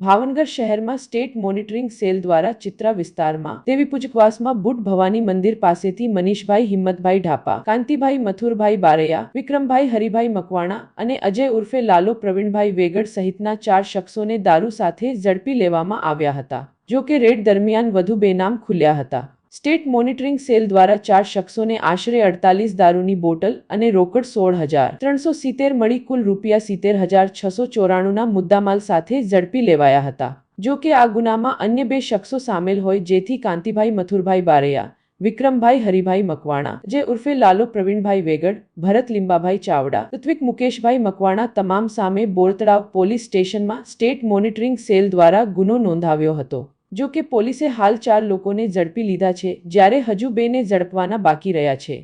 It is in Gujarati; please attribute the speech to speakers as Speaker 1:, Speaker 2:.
Speaker 1: ભાવનગર શહેરમાં સ્ટેટ મોનિટરિંગ સેલ દ્વારા ચિત્રા વિસ્તારમાં દેવીપૂજકવાસમાં બુટ ભવાની મંદિર પાસેથી મનીષભાઈ હિંમતભાઈ ઢાપા, કાંતિભાઈ મથુરભાઈ બારૈયા, વિક્રમભાઈ હરિભાઈ મકવાણા અને અજય ઉર્ફે લાલો પ્રવીણભાઈ વેગડ સહિતના 4 શખ્સોને દારૂ સાથે ઝડપી લેવામાં આવ્યા હતા. જો કે રેડ દરમિયાન વધુ બેનામ ખુલ્યા હતા. સ્ટેટ મોનિટરિંગ સેલ દ્વારા 4 શખ્સોને આશરે 48 દારૂની બોટલ અને રોકડ 16,370 મળી કુલ રૂપિયા 70,694ના મુદ્દામાલ સાથે ઝડપી લેવાયા હતા. જો કે આ ગુનામાં અન્ય 2 શખ્સો સામેલ હોય જેથી કાંતિભાઈ મથુરભાઈ બારૈયા, વિક્રમભાઈ હરિભાઈ મકવાણા, જે ઉર્ફે લાલો પ્રવીણભાઈ વેગડ, ભરત લીંબાભાઈ ચાવડા, ઋત્વિક મુકેશભાઈ મકવાણા તમામ સામે બોરતળાવ પોલીસ સ્ટેશનમાં સ્ટેટ મોનિટરિંગ સેલ દ્વારા ગુનો નોંધાવ્યો હતો. જો કે પોલીસે હાલ 4 લોકોને ઝડપી લીધા છે, જ્યારે હજુ 2ને ઝડપવાના બાકી રહ્યા છે.